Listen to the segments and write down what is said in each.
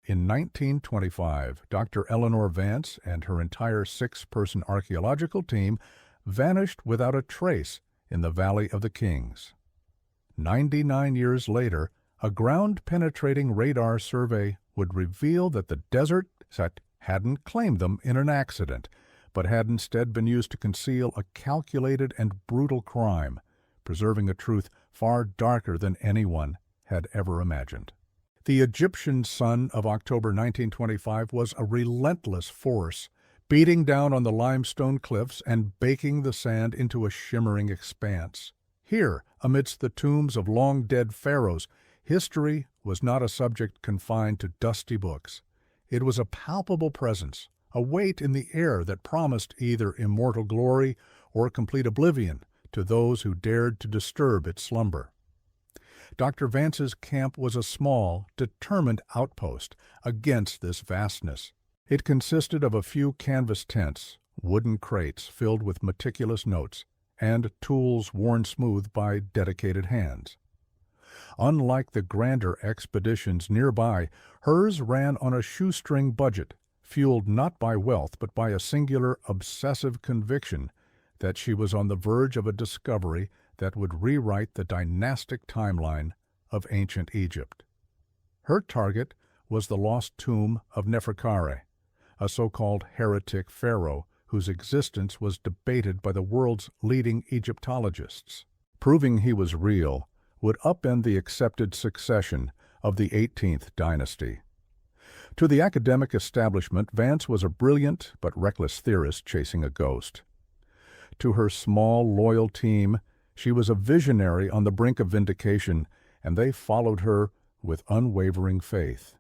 In 1925, Dr. Eleanor Vance and her entire six-person archaeological team vanished without a trace in the Valley of the Kings. 99 years later, a ground-penetrating radar survey would reveal that the desert set hadn't claimed them in an accident, but had instead been used to conceal a calculated and brutal crime, preserving a truth far darker than anyone had ever imagined. The Egyptian sun of October 1925 was a relentless force, beating down on the limestone cliffs and baking the sand into a shimmering expanse. Here, amidst the tombs of long-dead pharaohs, history was not a subject confined to dusty books. It was a palpable presence, a weight in the air that promised either immortal glory or complete oblivion to those who dared to disturb its slumber. Dr. Vance's camp was a small, determined outpost against this vastness. It consisted of a few canvas tents, wooden crates filled with meticulous notes, and tools worn smooth by dedicated hands. Unlike the grander expeditions nearby, hers ran on a shoestring budget, fueled not by wealth but by a singular, obsessive conviction that she was on the verge of a discovery that would rewrite the dynastic timeline of ancient Egypt. Her target was the lost tomb of Neferkare, a so-called heretic pharaoh whose existence was debated by the world's leading Egyptologists. Proving he was real would upend the accepted succession of the 18th dynasty. To the academic establishment, Vance was a brilliant but reckless theorist chasing a ghost. To her small, loyal team, she was a visionary on the brink of vindication, and they followed her with unwavering faith.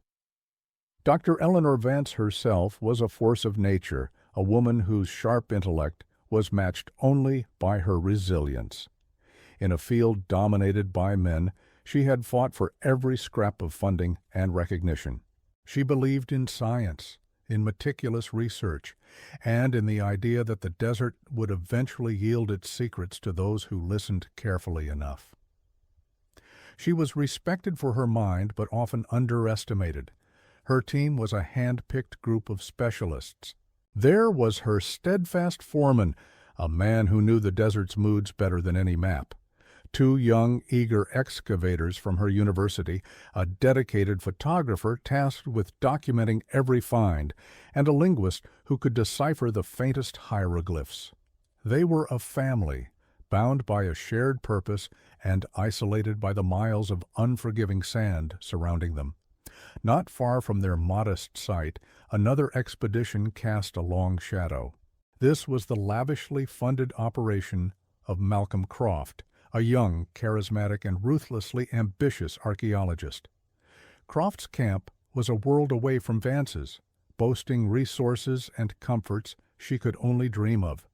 Dr. Eleanor Vance herself was a force of nature, a woman whose sharp intellect was matched only by her resilience. In a field dominated by men, she had fought for every scrap of funding and recognition. She believed in science, in meticulous research, and in the idea that the desert would eventually yield its secrets to those who listened carefully enough. She was respected for her mind, but often underestimated. Her team was a hand-picked group of specialists. There was her steadfast foreman, a man who knew the desert's moods better than any map. Two young, eager excavators from her university, a dedicated photographer tasked with documenting every find, and a linguist who could decipher the faintest hieroglyphs. They were a family, bound by a shared purpose and isolated by the miles of unforgiving sand surrounding them. Not far from their modest site, another expedition cast a long shadow. This was the lavishly funded operation of Malcolm Croft, a young, charismatic, and ruthlessly ambitious archaeologist. Croft's camp was a world away from Vance's, boasting resources and comforts she could only dream of.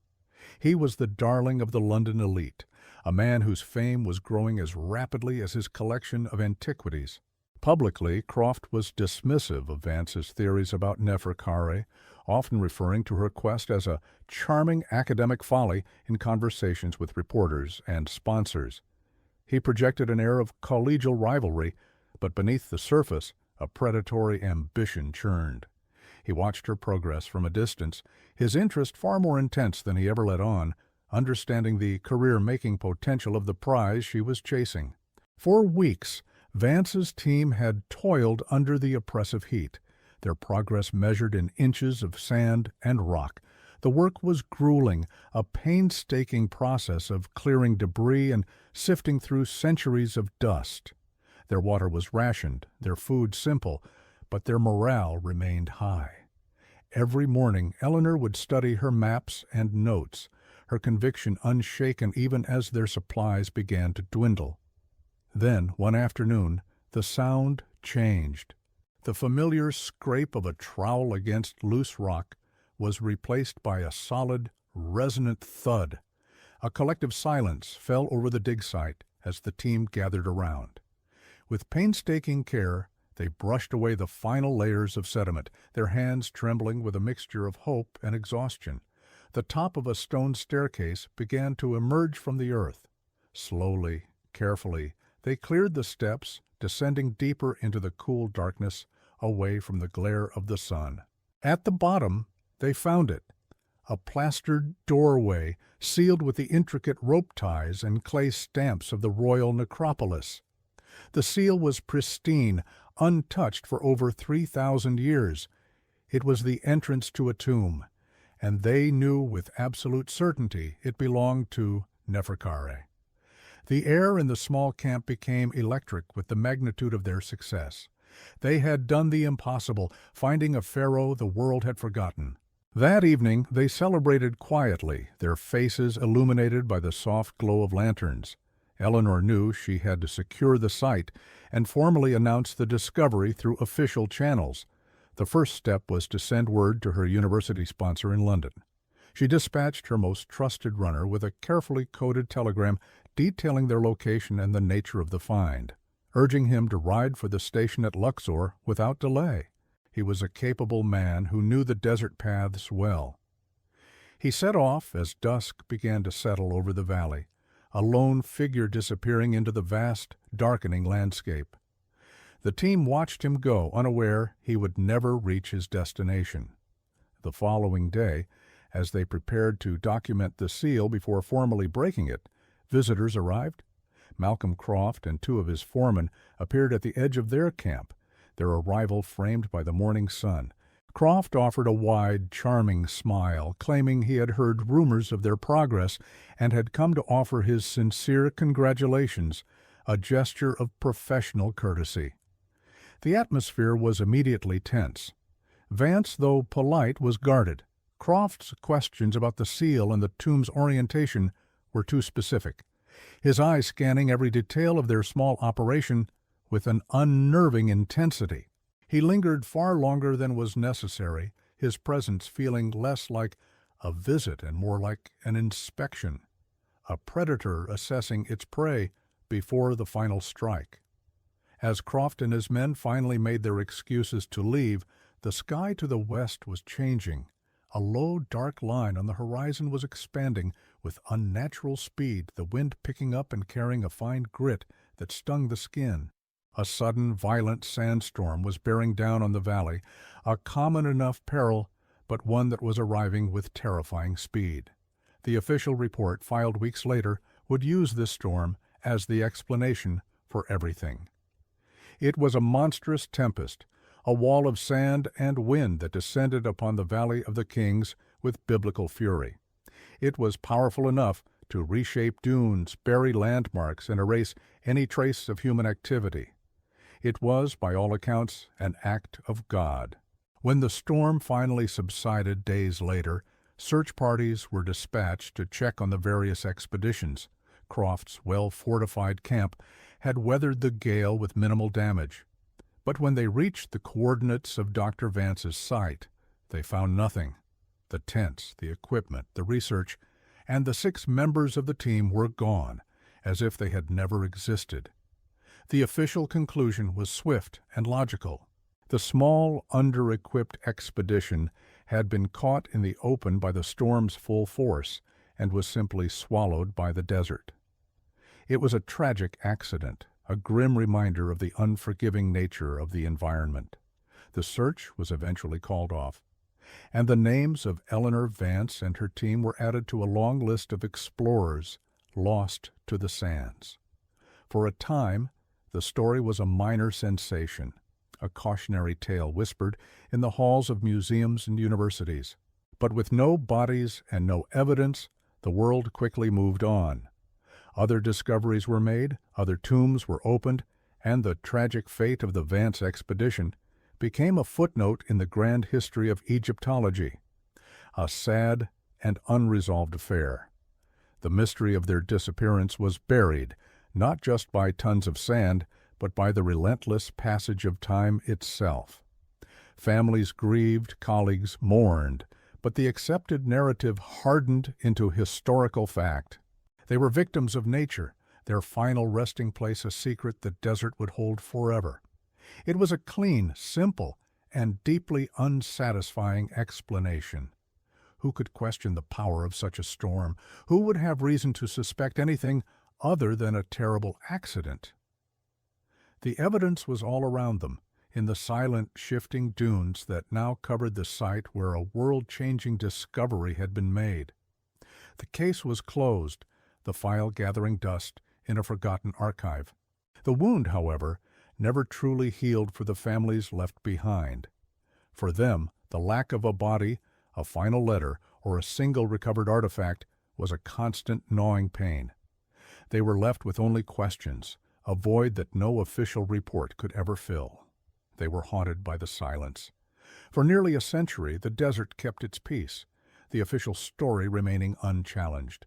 He was the darling of the London elite, a man whose fame was growing as rapidly as his collection of antiquities. Publicly, Croft was dismissive of Vance's theories about Neferkare, often referring to her quest as a charming academic folly in conversations with reporters and sponsors. He projected an air of collegial rivalry, but beneath the surface, a predatory ambition churned. He watched her progress from a distance, his interest far more intense than he ever let on, understanding the career-making potential of the prize she was chasing. For weeks, Vance's team had toiled under the oppressive heat, their progress measured in inches of sand and rock. The work was grueling, a painstaking process of clearing debris and sifting through centuries of dust. Their water was rationed, their food simple, but their morale remained high. Every morning, Eleanor would study her maps and notes, her conviction unshaken even as their supplies began to dwindle. Then, one afternoon, the sound changed. The familiar scrape of a trowel against loose rock was replaced by a solid, resonant thud. A collective silence fell over the dig site as the team gathered around. With painstaking care, they brushed away the final layers of sediment, their hands trembling with a mixture of hope and exhaustion. The top of a stone staircase began to emerge from the earth. Slowly, carefully, they cleared the steps, descending deeper into the cool darkness away from the glare of the sun. At the bottom, they found it, a plastered doorway sealed with the intricate rope ties and clay stamps of the royal necropolis. The seal was pristine, untouched for over 3,000 years. It was the entrance to a tomb, and they knew with absolute certainty it belonged to Neferkare. The air in the small camp became electric with the magnitude of their success. They had done the impossible, finding a pharaoh the world had forgotten. That evening they celebrated quietly, their faces illuminated by the soft glow of lanterns. Eleanor knew she had to secure the site and formally announce the discovery through official channels. The first step was to send word to her university sponsor in London. She dispatched her most trusted runner with a carefully coded telegram detailing their location and the nature of the find, urging him to ride for the station at Luxor without delay. He was a capable man who knew the desert paths well. He set off as dusk began to settle over the valley, a lone figure disappearing into the vast, darkening landscape. The team watched him go, unaware he would never reach his destination. The following day, as they prepared to document the seal before formally breaking it, visitors arrived. Malcolm Croft and two of his foremen appeared at the edge of their camp, their arrival framed by the morning sun. Croft offered a wide, charming smile, claiming he had heard rumors of their progress and had come to offer his sincere congratulations, a gesture of professional courtesy. The atmosphere was immediately tense. Vance, though polite, was guarded. Croft's questions about the seal and the tomb's orientation were too specific, his eyes scanning every detail of their small operation with an unnerving intensity. He lingered far longer than was necessary, his presence feeling less like a visit and more like an inspection, a predator assessing its prey before the final strike. As Croft and his men finally made their excuses to leave, the sky to the west was changing. A low, dark line on the horizon was expanding with unnatural speed, the wind picking up and carrying a fine grit that stung the skin. A sudden, violent sandstorm was bearing down on the valley, a common enough peril, but one that was arriving with terrifying speed. The official report, filed weeks later, would use this storm as the explanation for everything. It was a monstrous tempest, a wall of sand and wind that descended upon the Valley of the Kings with biblical fury. It was powerful enough to reshape dunes, bury landmarks, and erase any trace of human activity. It was, by all accounts, an act of God. When the storm finally subsided days later, search parties were dispatched to check on the various expeditions. Croft's well-fortified camp had weathered the gale with minimal damage. But when they reached the coordinates of Dr. Vance's site, they found nothing. The tents, the equipment, the research, and the 6 members of the team were gone, as if they had never existed. The official conclusion was swift and logical. The small, under-equipped expedition had been caught in the open by the storm's full force and was simply swallowed by the desert. It was a tragic accident, a grim reminder of the unforgiving nature of the environment. The search was eventually called off, and the names of Eleanor Vance and her team were added to a long list of explorers lost to the sands. For a time, the story was a minor sensation, a cautionary tale whispered in the halls of museums and universities. But with no bodies and no evidence, the world quickly moved on. Other discoveries were made, other tombs were opened, and the tragic fate of the Vance expedition became a footnote in the grand history of Egyptology, a sad and unresolved affair. The mystery of their disappearance was buried, not just by tons of sand, but by the relentless passage of time itself. Families grieved, colleagues mourned, but the accepted narrative hardened into historical fact. They were victims of nature, their final resting place a secret the desert would hold forever. It was a clean, simple, and deeply unsatisfying explanation. Who could question the power of such a storm? Who would have reason to suspect anything other than a terrible accident? The evidence was all around them, in the silent, shifting dunes that now covered the site where a world-changing discovery had been made. The case was closed, the file gathering dust in a forgotten archive. The wound, however, never truly healed for the families left behind. For them, the lack of a body, a final letter, or a single recovered artifact was a constant gnawing pain. They were left with only questions, a void that no official report could ever fill. They were haunted by the silence. For nearly a century, the desert kept its peace, the official story remaining unchallenged.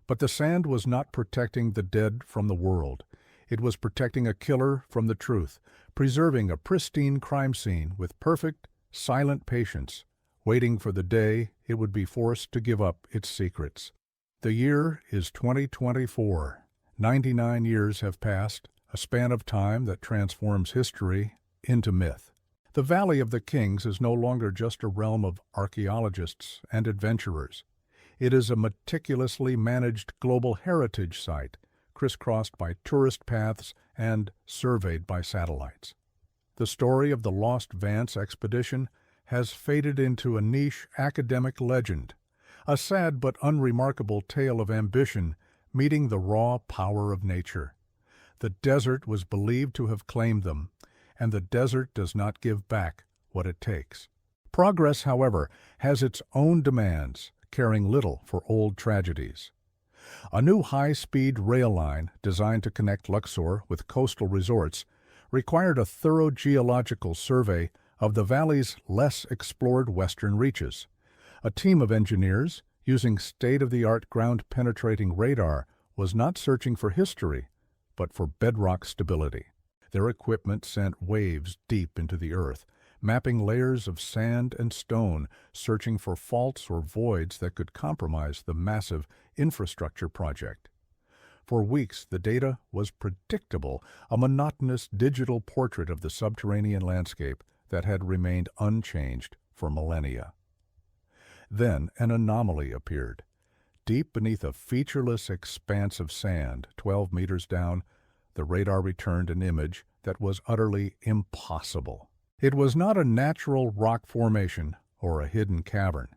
But the sand was not protecting the dead from the world. It was protecting a killer from the truth, preserving a pristine crime scene with perfect, silent patience, waiting for the day it would be forced to give up its secrets. The year is 2024. 99 years have passed, a span of time that transforms history into myth. The Valley of the Kings is no longer just a realm of archaeologists and adventurers. It is a meticulously managed global heritage site, crisscrossed by tourist paths and surveyed by satellites. The story of the Lost Vance expedition has faded into a niche academic legend, a sad but unremarkable tale of ambition meeting the raw power of nature. The desert was believed to have claimed them, and the desert does not give back what it takes. Progress, however, has its own demands, caring little for old tragedies. A new high-speed rail line designed to connect Luxor with coastal resorts required a thorough geological survey of the valley's less explored western reaches. A team of engineers, using state-of-the-art ground-penetrating radar, was not searching for history, but for bedrock stability. Their equipment sent waves deep into the earth, mapping layers of sand and stone, searching for faults or voids that could compromise the massive infrastructure project. For weeks, the data was predictable, a monotonous digital portrait of the subterranean landscape that had remained unchanged for millennia. Then an anomaly appeared. Deep beneath a featureless expanse of sand, 12 meters down, the radar returned an image that was utterly impossible. It was not a natural rock formation or a hidden cavern.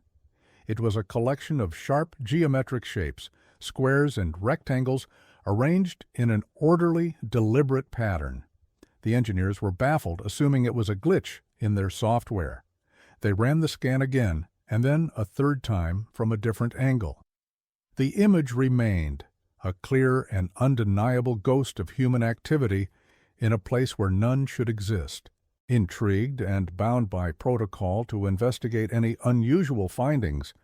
It was a collection of sharp geometric shapes, squares and rectangles, arranged in an orderly, deliberate pattern. The engineers were baffled, assuming it was a glitch in their software. They ran the scan again, and then a third time from a different angle. The image remained, a clear and undeniable ghost of human activity in a place where none should exist. Intrigued and bound by protocol to investigate any unusual findings,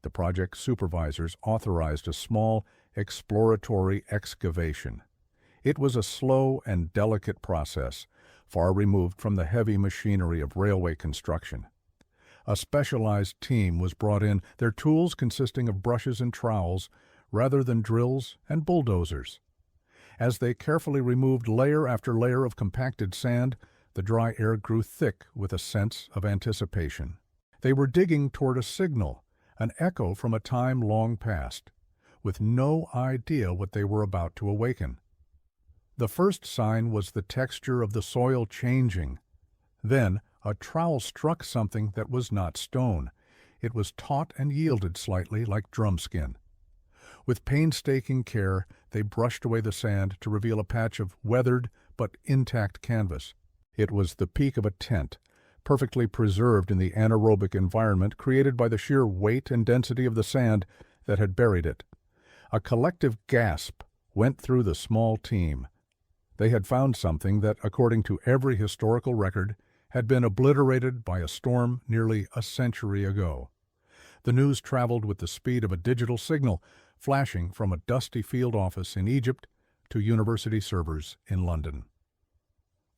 the project supervisors authorized a small, exploratory excavation. It was a slow and delicate process, far removed from the heavy machinery of railway construction. A specialized team was brought in, their tools consisting of brushes and trowels, rather than drills and bulldozers. As they carefully removed layer after layer of compacted sand, the dry air grew thick with a sense of anticipation. They were digging toward a signal, an echo from a time long past, with no idea what they were about to awaken. The first sign was the texture of the soil changing. Then a trowel struck something that was not stone. It was taut and yielded slightly like drum skin. With painstaking care, they brushed away the sand to reveal a patch of weathered but intact canvas. It was the peak of a tent, perfectly preserved in the anaerobic environment created by the sheer weight and density of the sand that had buried it. A collective gasp went through the small team. They had found something that, according to every historical record, had been obliterated by a storm nearly a century ago. The news traveled with the speed of a digital signal, flashing from a dusty field office in Egypt to university servers in London.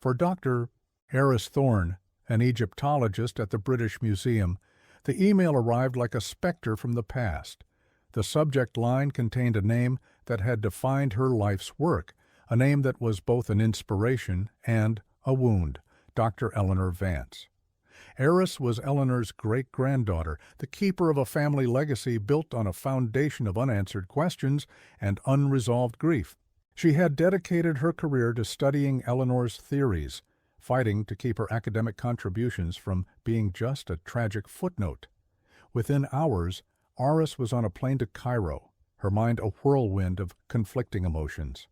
For Dr. Eris Thorne, an Egyptologist at the British Museum, the email arrived like a specter from the past. The subject line contained a name that had defined her life's work, a name that was both an inspiration and a wound, Dr. Eleanor Vance. Eris was Eleanor's great-granddaughter, the keeper of a family legacy built on a foundation of unanswered questions and unresolved grief. She had dedicated her career to studying Eleanor's theories, fighting to keep her academic contributions from being just a tragic footnote. Within hours, Aris was on a plane to Cairo, her mind a whirlwind of conflicting emotions.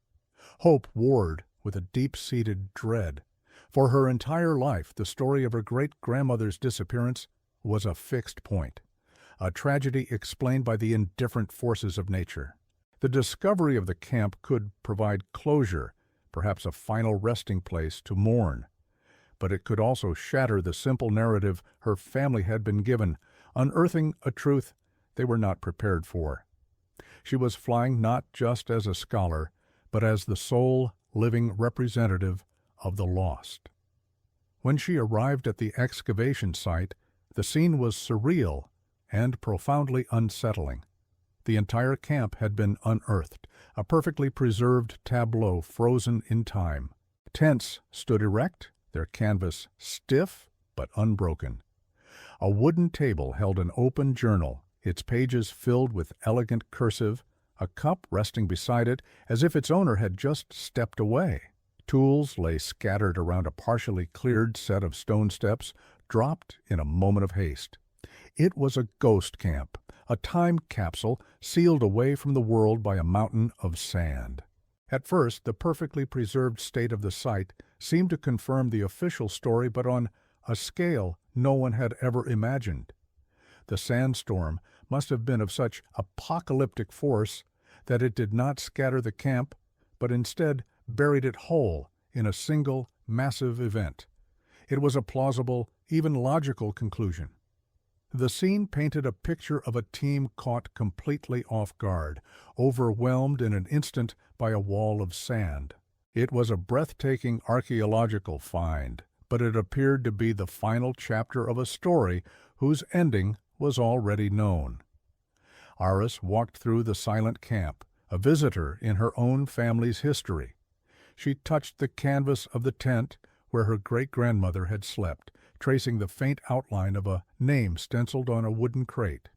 Hope warred with a deep-seated dread. For her entire life, the story of her great-grandmother's disappearance was a fixed point, a tragedy explained by the indifferent forces of nature. The discovery of the camp could provide closure, perhaps a final resting place to mourn. But it could also shatter the simple narrative her family had been given, unearthing a truth they were not prepared for. She was flying not just as a scholar, but as the sole living representative of the lost. When she arrived at the excavation site, the scene was surreal and profoundly unsettling. The entire camp had been unearthed, a perfectly preserved tableau frozen in time. Tents stood erect, their canvas stiff but unbroken. A wooden table held an open journal, its pages filled with elegant cursive, a cup resting beside it as if its owner had just stepped away. Tools lay scattered around a partially cleared set of stone steps, dropped in a moment of haste. It was a ghost camp, a time capsule sealed away from the world by a mountain of sand. At first, the perfectly preserved state of the site seemed to confirm the official story, but on a scale no one had ever imagined. The sandstorm must have been of such apocalyptic force that it did not scatter the camp, but instead buried it whole in a single, massive event. It was a plausible, even logical conclusion. The scene painted a picture of a team caught completely off guard, overwhelmed in an instant by a wall of sand. It was a breathtaking archaeological find, but it appeared to be the final chapter of a story whose ending was already known. Aris walked through the silent camp, a visitor in her own family's history. She touched the canvas of the tent where her great-grandmother had slept, tracing the faint outline of a name stenciled on a wooden crate.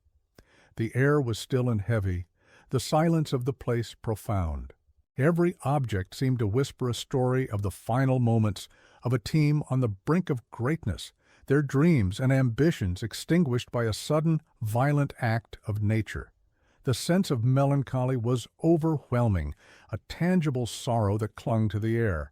The air was still and heavy, the silence of the place profound. Every object seemed to whisper a story of the final moments of a team on the brink of greatness, their dreams and ambitions extinguished by a sudden, violent act of nature. The sense of melancholy was overwhelming, a tangible sorrow that clung to the air.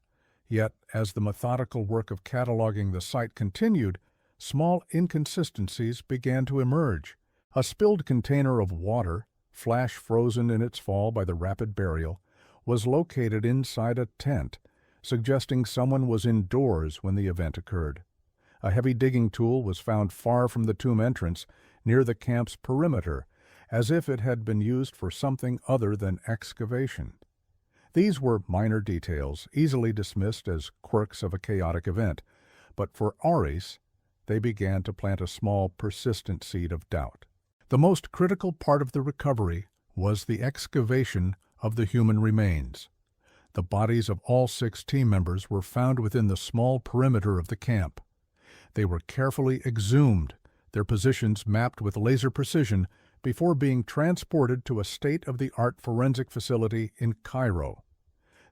Yet, as the methodical work of cataloging the site continued, small inconsistencies began to emerge. A spilled container of water, flash frozen in its fall by the rapid burial, was located inside a tent, suggesting someone was indoors when the event occurred. A heavy digging tool was found far from the tomb entrance, near the camp's perimeter, as if it had been used for something other than excavation. These were minor details, easily dismissed as quirks of a chaotic event, but for Aris, they began to plant a small, persistent seed of doubt. The most critical part of the recovery was the excavation of the human remains. The bodies of all 6 team members were found within the small perimeter of the camp. They were carefully exhumed, their positions mapped with laser precision, before being transported to a state-of-the-art forensic facility in Cairo.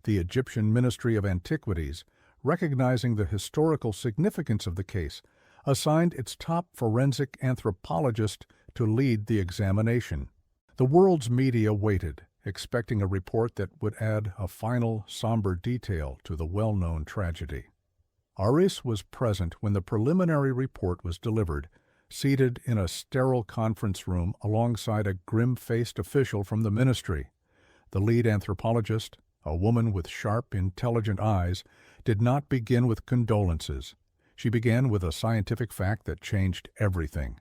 The Egyptian Ministry of Antiquities, recognizing the historical significance of the case, assigned its top forensic anthropologist to lead the examination. The world's media waited, expecting a report that would add a final, somber detail to the well-known tragedy. Aris was present when the preliminary report was delivered, seated in a sterile conference room alongside a grim-faced official from the ministry. The lead anthropologist, a woman with sharp, intelligent eyes, did not begin with condolences. She began with a scientific fact that changed everything.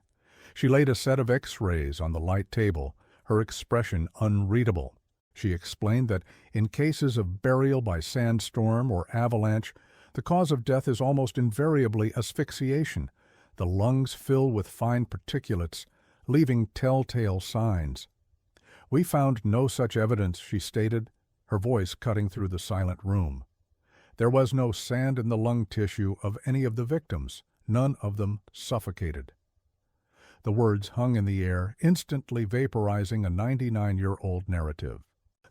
She laid a set of X-rays on the light table, her expression unreadable. She explained that in cases of burial by sandstorm or avalanche, the cause of death is almost invariably asphyxiation. The lungs fill with fine particulates, leaving telltale signs. "We found no such evidence," she stated, her voice cutting through the silent room. There was no sand in the lung tissue of any of the victims, none of them suffocated. The words hung in the air, instantly vaporizing a 99-year-old narrative.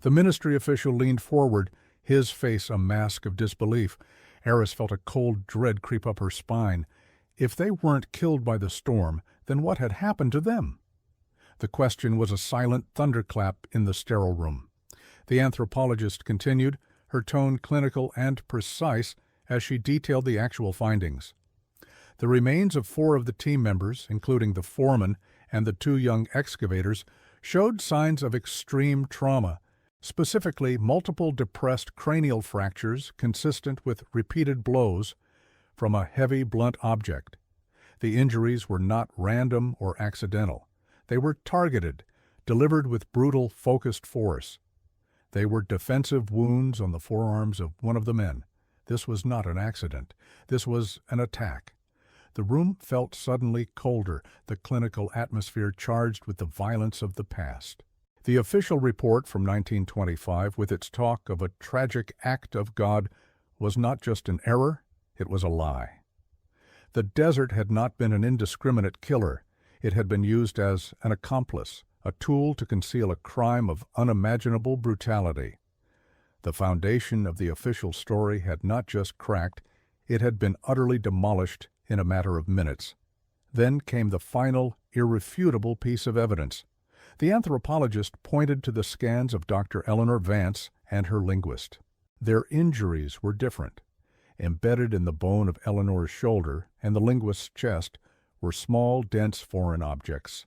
The ministry official leaned forward, his face a mask of disbelief, Eris felt a cold dread creep up her spine. If they weren't killed by the storm, then what had happened to them? The question was a silent thunderclap in the sterile room. The anthropologist continued, her tone clinical and precise as she detailed the actual findings. The remains of 4 of the team members, including the foreman and the 2 young excavators, showed signs of extreme trauma, specifically multiple depressed cranial fractures consistent with repeated blows from a heavy, blunt object. The injuries were not random or accidental. They were targeted, delivered with brutal, focused force. They were defensive wounds on the forearms of one of the men. This was not an accident. This was an attack. The room felt suddenly colder, the clinical atmosphere charged with the violence of the past. The official report from 1925, with its talk of a tragic act of God, was not just an error, it was a lie. The desert had not been an indiscriminate killer. It had been used as an accomplice, a tool to conceal a crime of unimaginable brutality. The foundation of the official story had not just cracked, it had been utterly demolished in a matter of minutes. Then came the final, irrefutable piece of evidence. The anthropologist pointed to the scans of Dr. Eleanor Vance and her linguist. Their injuries were different. Embedded in the bone of Eleanor's shoulder and the linguist's chest were small, dense foreign objects.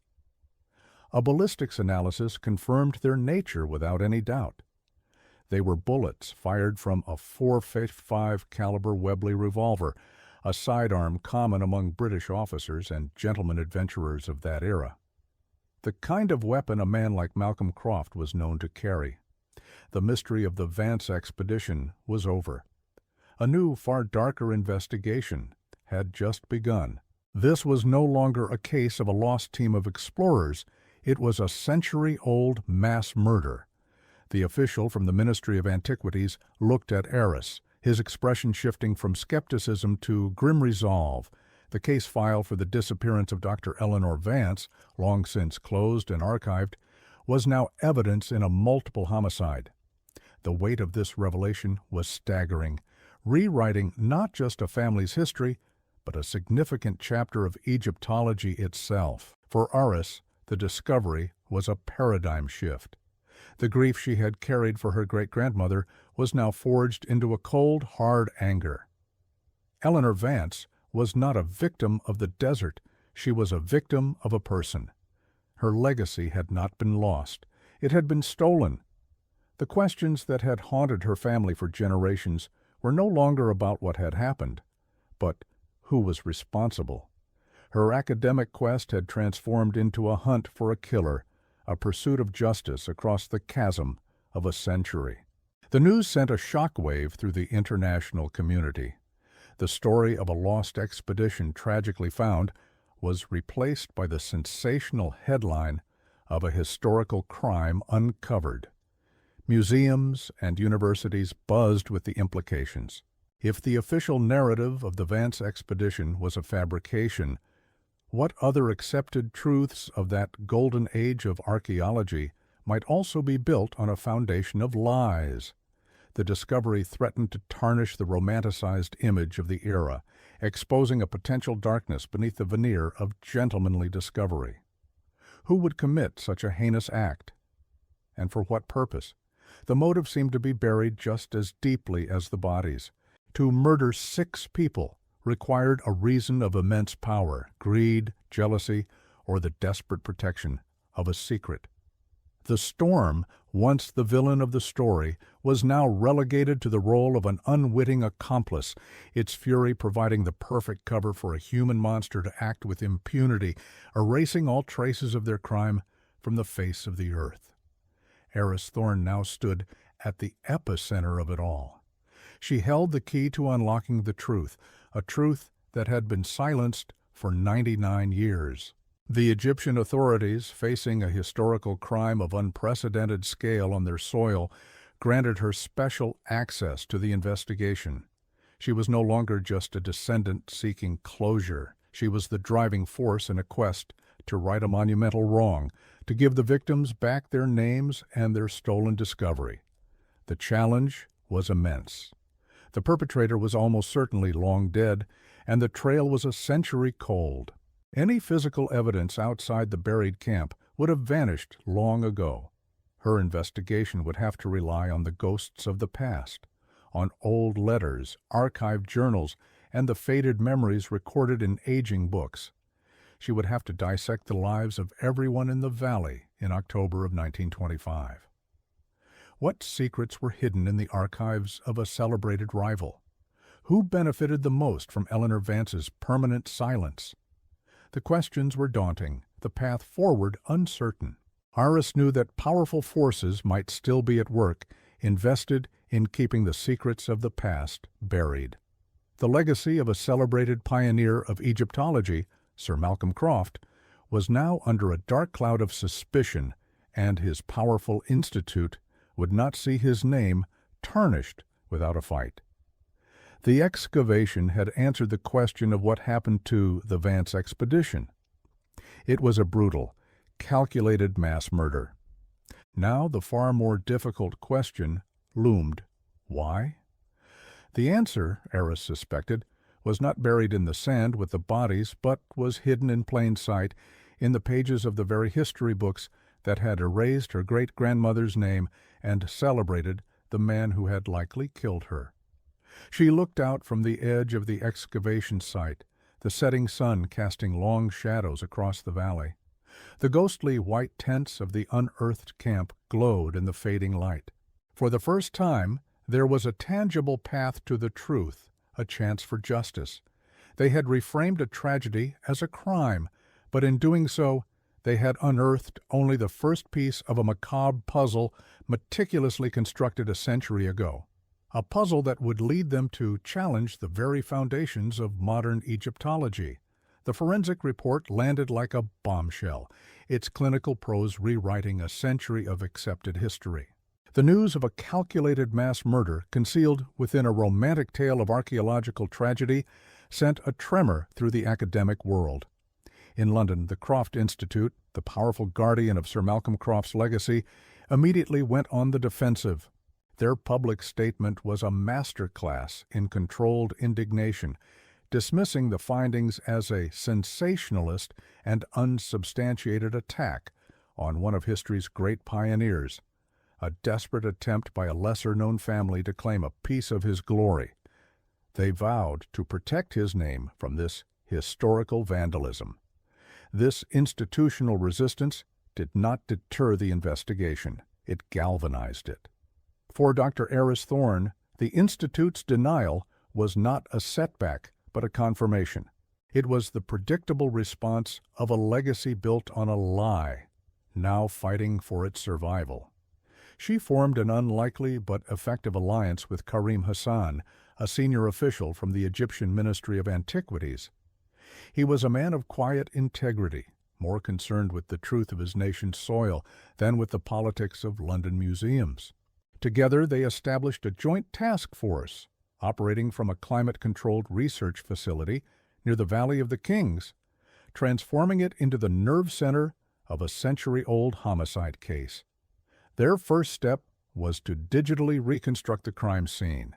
A ballistics analysis confirmed their nature without any doubt. They were bullets fired from a .455 caliber Webley revolver, a sidearm common among British officers and gentlemen adventurers of that era. The kind of weapon a man like Malcolm Croft was known to carry. The mystery of the Vance expedition was over. A new, far darker investigation had just begun. This was no longer a case of a lost team of explorers. It was a century-old mass murder. The official from the Ministry of Antiquities looked at Eris, his expression shifting from skepticism to grim resolve. The case file for the disappearance of Dr. Eleanor Vance, long since closed and archived, was now evidence in a multiple homicide. The weight of this revelation was staggering, rewriting not just a family's history, but a significant chapter of Egyptology itself. For Eris, the discovery was a paradigm shift. The grief she had carried for her great-grandmother was now forged into a cold, hard anger. Eleanor Vance was not a victim of the desert. She was a victim of a person. Her legacy had not been lost. It had been stolen. The questions that had haunted her family for generations were no longer about what had happened, but who was responsible. Her academic quest had transformed into a hunt for a killer, a pursuit of justice across the chasm of a century. The news sent a shockwave through the international community. The story of a lost expedition tragically found was replaced by the sensational headline of a historical crime uncovered. Museums and universities buzzed with the implications. If the official narrative of the Vance expedition was a fabrication, what other accepted truths of that golden age of archaeology might also be built on a foundation of lies? The discovery threatened to tarnish the romanticized image of the era, exposing a potential darkness beneath the veneer of gentlemanly discovery. Who would commit such a heinous act? And for what purpose? The motive seemed to be buried just as deeply as the bodies. To murder 6 people required a reason of immense power, greed, jealousy, or the desperate protection of a secret. The Storm, once the villain of the story, was now relegated to the role of an unwitting accomplice, its fury providing the perfect cover for a human monster to act with impunity, erasing all traces of their crime from the face of the earth. Eris Thorne now stood at the epicenter of it all. She held the key to unlocking the truth, a truth that had been silenced for 99 years. The Egyptian authorities, facing a historical crime of unprecedented scale on their soil, granted her special access to the investigation. She was no longer just a descendant seeking closure. She was the driving force in a quest to right a monumental wrong, to give the victims back their names and their stolen discovery. The challenge was immense. The perpetrator was almost certainly long dead, and the trail was a century cold. Any physical evidence outside the buried camp would have vanished long ago. Her investigation would have to rely on the ghosts of the past, on old letters, archived journals, and the faded memories recorded in aging books. She would have to dissect the lives of everyone in the valley in October of 1925. What secrets were hidden in the archives of a celebrated rival? Who benefited the most from Eleanor Vance's permanent silence? The questions were daunting, the path forward uncertain. Iris knew that powerful forces might still be at work, invested in keeping the secrets of the past buried. The legacy of a celebrated pioneer of Egyptology, Sir Malcolm Croft, was now under a dark cloud of suspicion, and his powerful institute would not see his name tarnished without a fight. The excavation had answered the question of what happened to the Vance expedition. It was a brutal, calculated mass murder. Now the far more difficult question loomed. Why? The answer, Eris suspected, was not buried in the sand with the bodies, but was hidden in plain sight in the pages of the very history books that had erased her great-grandmother's name and celebrated the man who had likely killed her. She looked out from the edge of the excavation site, the setting sun casting long shadows across the valley. The ghostly white tents of the unearthed camp glowed in the fading light. For the first time, there was a tangible path to the truth, a chance for justice. They had reframed a tragedy as a crime, but in doing so, they had unearthed only the first piece of a macabre puzzle meticulously constructed a century ago. A puzzle that would lead them to challenge the very foundations of modern Egyptology. The forensic report landed like a bombshell, its clinical prose rewriting a century of accepted history. The news of a calculated mass murder concealed within a romantic tale of archaeological tragedy sent a tremor through the academic world. In London, the Croft Institute, the powerful guardian of Sir Malcolm Croft's legacy, immediately went on the defensive. Their public statement was a masterclass in controlled indignation, dismissing the findings as a sensationalist and unsubstantiated attack on one of history's great pioneers, a desperate attempt by a lesser-known family to claim a piece of his glory. They vowed to protect his name from this historical vandalism. This institutional resistance did not deter the investigation. It galvanized it. For Dr. Eris Thorne, the Institute's denial was not a setback, but a confirmation. It was the predictable response of a legacy built on a lie, now fighting for its survival. She formed an unlikely but effective alliance with Karim Hassan, a senior official from the Egyptian Ministry of Antiquities. He was a man of quiet integrity, more concerned with the truth of his nation's soil than with the politics of London museums. Together they established a joint task force, operating from a climate-controlled research facility near the Valley of the Kings, transforming it into the nerve center of a century-old homicide case. Their first step was to digitally reconstruct the crime scene.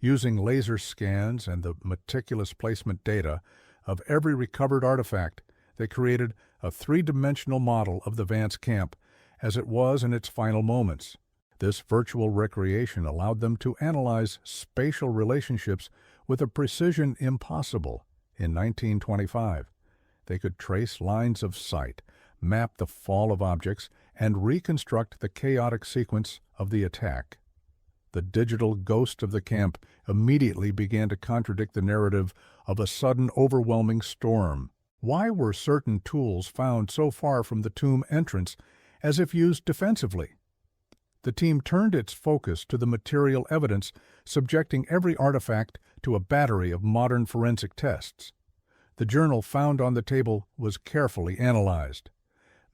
Using laser scans and the meticulous placement data of every recovered artifact, they created a three-dimensional model of the Vance camp as it was in its final moments. This virtual recreation allowed them to analyze spatial relationships with a precision impossible. In 1925, they could trace lines of sight, map the fall of objects, and reconstruct the chaotic sequence of the attack. The digital ghost of the camp immediately began to contradict the narrative of a sudden overwhelming storm. Why were certain tools found so far from the tomb entrance as if used defensively? The team turned its focus to the material evidence, subjecting every artifact to a battery of modern forensic tests. The journal found on the table was carefully analyzed.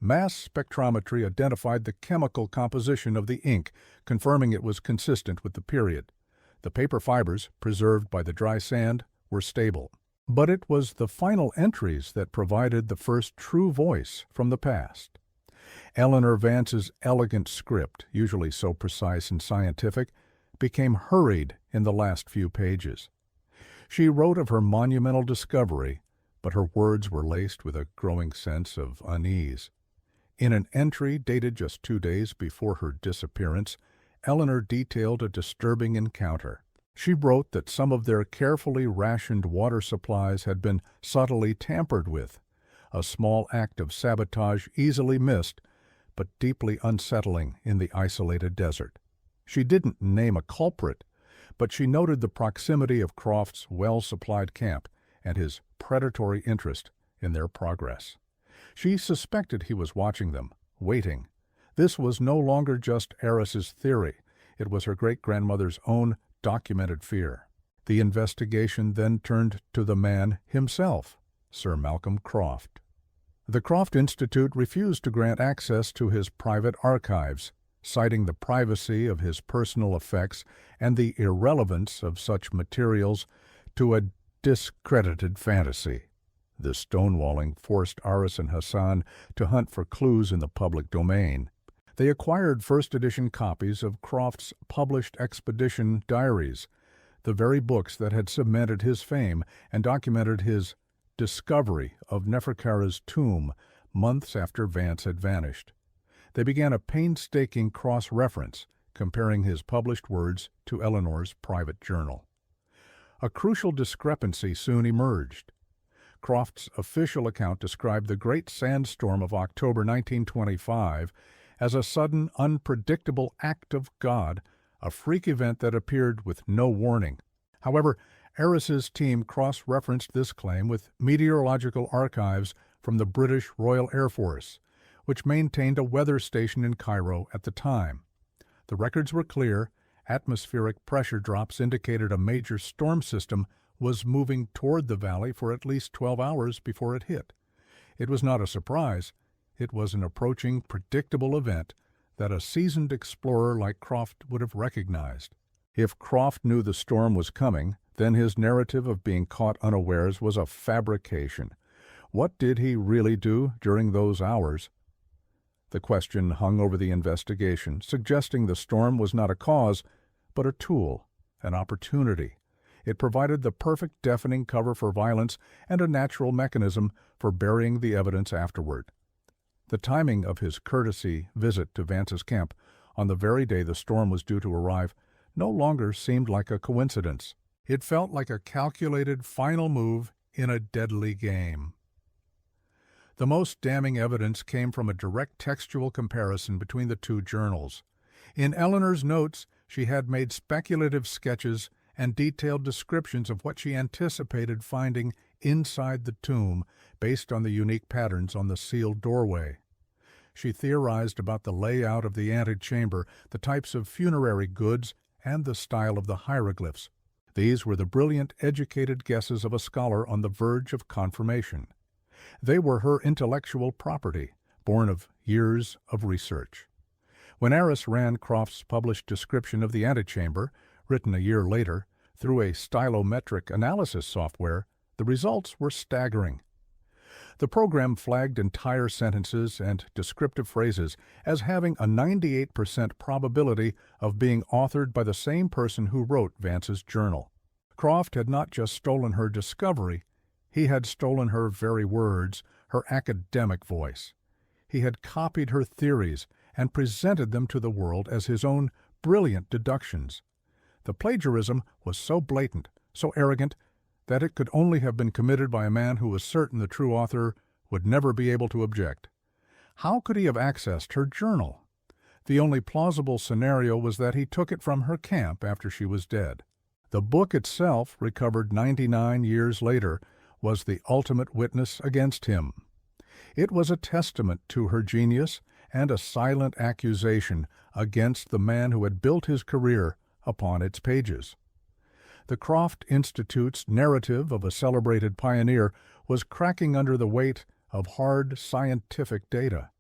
Mass spectrometry identified the chemical composition of the ink, confirming it was consistent with the period. The paper fibers, preserved by the dry sand, were stable. But it was the final entries that provided the first true voice from the past. Eleanor Vance's elegant script, usually so precise and scientific, became hurried in the last few pages. She wrote of her monumental discovery, but her words were laced with a growing sense of unease. In an entry dated just 2 days before her disappearance, Eleanor detailed a disturbing encounter. She wrote that some of their carefully rationed water supplies had been subtly tampered with, a small act of sabotage easily missed, but deeply unsettling in the isolated desert. She didn't name a culprit, but she noted the proximity of Croft's well-supplied camp and his predatory interest in their progress. She suspected he was watching them, waiting. This was no longer just Eris's theory. It was her great-grandmother's own documented fear. The investigation then turned to the man himself, Sir Malcolm Croft. The Croft Institute refused to grant access to his private archives, citing the privacy of his personal effects and the irrelevance of such materials to a discredited fantasy. The stonewalling forced Aris and Hassan to hunt for clues in the public domain. They acquired first-edition copies of Croft's published expedition diaries, the very books that had cemented his fame and documented his discovery of Neferkara's tomb months after Vance had vanished. They began a painstaking cross-reference, comparing his published words to Eleanor's private journal. A crucial discrepancy soon emerged. Croft's official account described the great sandstorm of October 1925 as a sudden, unpredictable act of God, a freak event that appeared with no warning. However, Eris's team cross-referenced this claim with meteorological archives from the British Royal Air Force, which maintained a weather station in Cairo at the time. The records were clear. Atmospheric pressure drops indicated a major storm system was moving toward the valley for at least 12 hours before it hit. It was not a surprise. It was an approaching, predictable event that a seasoned explorer like Croft would have recognized. If Croft knew the storm was coming, then his narrative of being caught unawares was a fabrication. What did he really do during those hours? The question hung over the investigation, suggesting the storm was not a cause, but a tool, an opportunity. It provided the perfect deafening cover for violence and a natural mechanism for burying the evidence afterward. The timing of his courtesy visit to Vance's camp, on the very day the storm was due to arrive, no longer seemed like a coincidence. It felt like a calculated final move in a deadly game. The most damning evidence came from a direct textual comparison between the two journals. In Eleanor's notes, she had made speculative sketches and detailed descriptions of what she anticipated finding inside the tomb based on the unique patterns on the sealed doorway. She theorized about the layout of the antechamber, the types of funerary goods, and the style of the hieroglyphs. These were the brilliant, educated guesses of a scholar on the verge of confirmation. They were her intellectual property, born of years of research. When Aris ran Croft's published description of the antechamber, written a year later, through a stylometric analysis software, the results were staggering. The program flagged entire sentences and descriptive phrases as having a 98% probability of being authored by the same person who wrote Vance's journal. Croft had not just stolen her discovery, he had stolen her very words, her academic voice. He had copied her theories and presented them to the world as his own brilliant deductions. The plagiarism was so blatant, so arrogant, that it could only have been committed by a man who was certain the true author would never be able to object. How could he have accessed her journal? The only plausible scenario was that he took it from her camp after she was dead. The book itself, recovered 99 years later, was the ultimate witness against him. It was a testament to her genius and a silent accusation against the man who had built his career upon its pages. The Croft Institute's narrative of a celebrated pioneer was cracking under the weight of hard scientific data.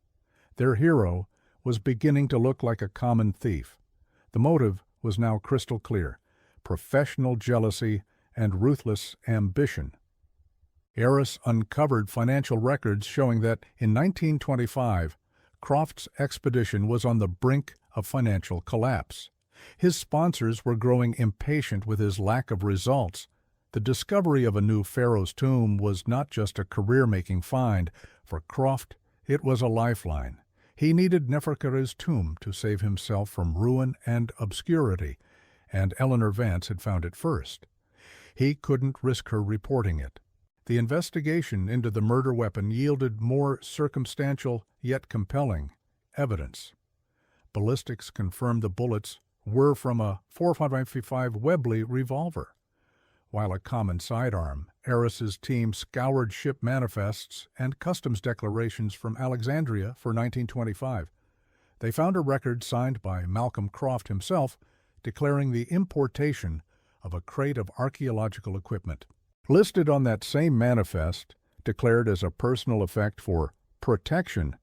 Their hero was beginning to look like a common thief. The motive was now crystal clear: professional jealousy and ruthless ambition. Eris uncovered financial records showing that in 1925, Croft's expedition was on the brink of financial collapse. His sponsors were growing impatient with his lack of results. The discovery of a new pharaoh's tomb was not just a career-making find. For Croft, it was a lifeline. He needed Neferkari's tomb to save himself from ruin and obscurity, and Eleanor Vance had found it first. He couldn't risk her reporting it. The investigation into the murder weapon yielded more circumstantial, yet compelling, evidence. Ballistics confirmed the bullets were from a .455 Webley revolver. While a common sidearm, Aris's team scoured ship manifests and customs declarations from Alexandria for 1925. They found a record signed by Malcolm Croft himself declaring the importation of a crate of archaeological equipment. Listed on that same manifest, declared as a personal effect for protection,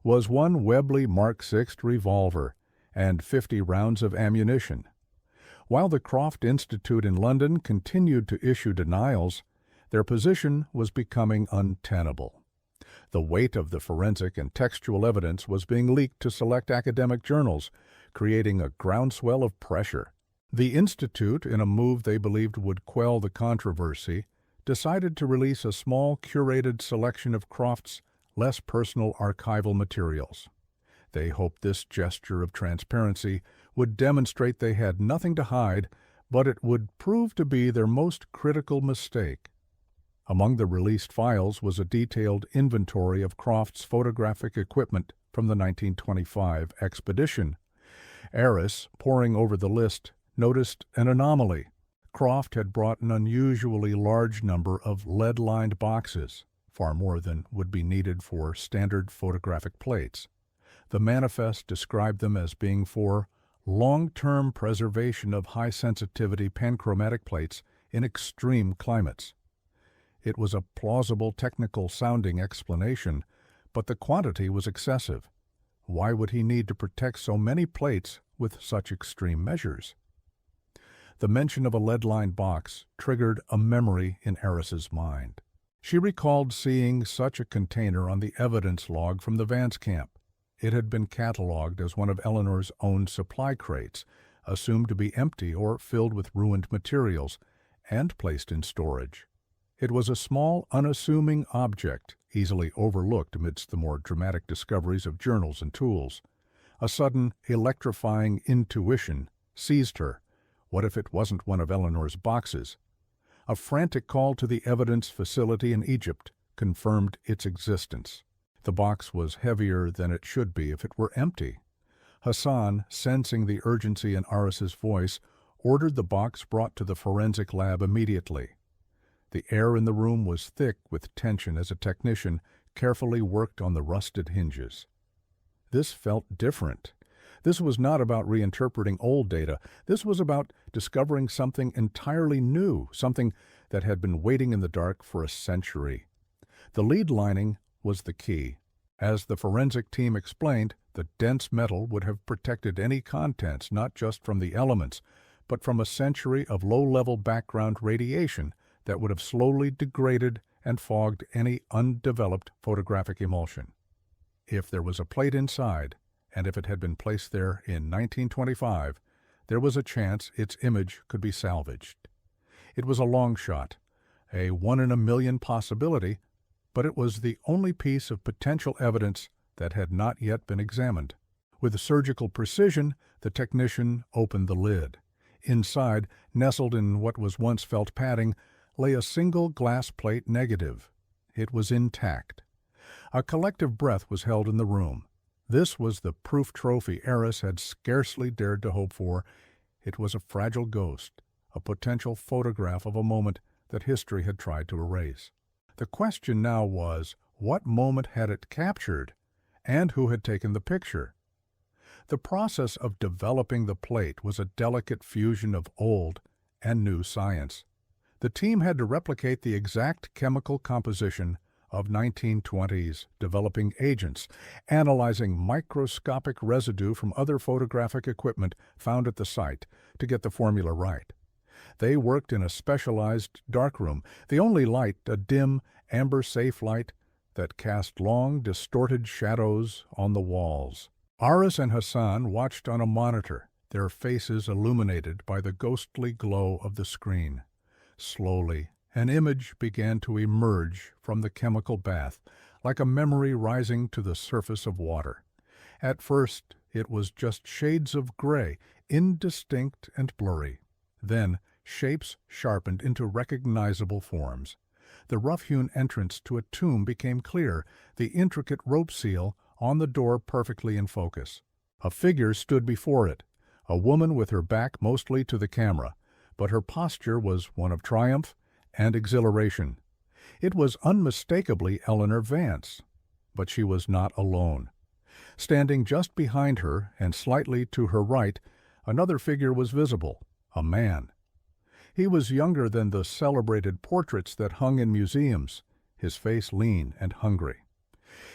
was one Webley Mark VI revolver and 50 rounds of ammunition. While the Croft Institute in London continued to issue denials, their position was becoming untenable. The weight of the forensic and textual evidence was being leaked to select academic journals, creating a groundswell of pressure. The Institute, in a move they believed would quell the controversy, decided to release a small curated selection of Croft's less personal archival materials. They hoped this gesture of transparency would demonstrate they had nothing to hide, but it would prove to be their most critical mistake. Among the released files was a detailed inventory of Croft's photographic equipment from the 1925 expedition. Aris, poring over the list, noticed an anomaly. Croft had brought an unusually large number of lead-lined boxes, far more than would be needed for standard photographic plates. The manifest described them as being for long-term preservation of high-sensitivity panchromatic plates in extreme climates. It was a plausible technical-sounding explanation, but the quantity was excessive. Why would he need to protect so many plates with such extreme measures? The mention of a lead-lined box triggered a memory in Aris's mind. She recalled seeing such a container on the evidence log from the Vance camp. It had been catalogued as one of Eleanor's own supply crates, assumed to be empty or filled with ruined materials, and placed in storage. It was a small, unassuming object, easily overlooked amidst the more dramatic discoveries of journals and tools. A sudden, electrifying intuition seized her. What if it wasn't one of Eleanor's boxes? A frantic call to the evidence facility in Egypt confirmed its existence. The box was heavier than it should be if it were empty. Hassan, sensing the urgency in Aris's voice, ordered the box brought to the forensic lab immediately. The air in the room was thick with tension as a technician carefully worked on the rusted hinges. This felt different. This was not about reinterpreting old data. This was about discovering something entirely new, something that had been waiting in the dark for a century. The lead lining was the key. As the forensic team explained, the dense metal would have protected any contents not just from the elements, but from a century of low-level background radiation that would have slowly degraded and fogged any undeveloped photographic emulsion. If there was a plate inside, and if it had been placed there in 1925, there was a chance its image could be salvaged. It was a long shot, a 1 in a million possibility, but it was the only piece of potential evidence that had not yet been examined. With surgical precision, the technician opened the lid. Inside, nestled in what was once felt padding, lay a single glass plate negative. It was intact. A collective breath was held in the room. This was the proof trophy Aris had scarcely dared to hope for. It was a fragile ghost, a potential photograph of a moment that history had tried to erase. The question now was, what moment had it captured, and who had taken the picture? The process of developing the plate was a delicate fusion of old and new science. The team had to replicate the exact chemical composition of 1920s developing agents, analyzing microscopic residue from other photographic equipment found at the site to get the formula right. They worked in a specialized darkroom, the only light a dim, amber-safe light that cast long, distorted shadows on the walls. Aris and Hassan watched on a monitor, their faces illuminated by the ghostly glow of the screen. Slowly, an image began to emerge from the chemical bath, like a memory rising to the surface of water. At first, it was just shades of gray, indistinct and blurry. Then, shapes sharpened into recognizable forms. The rough-hewn entrance to a tomb became clear, the intricate rope seal on the door perfectly in focus. A figure stood before it, a woman with her back mostly to the camera, but her posture was one of triumph and exhilaration. It was unmistakably Eleanor Vance, but she was not alone. Standing just behind her and slightly to her right, another figure was visible, a man. He was younger than the celebrated portraits that hung in museums, his face lean and hungry.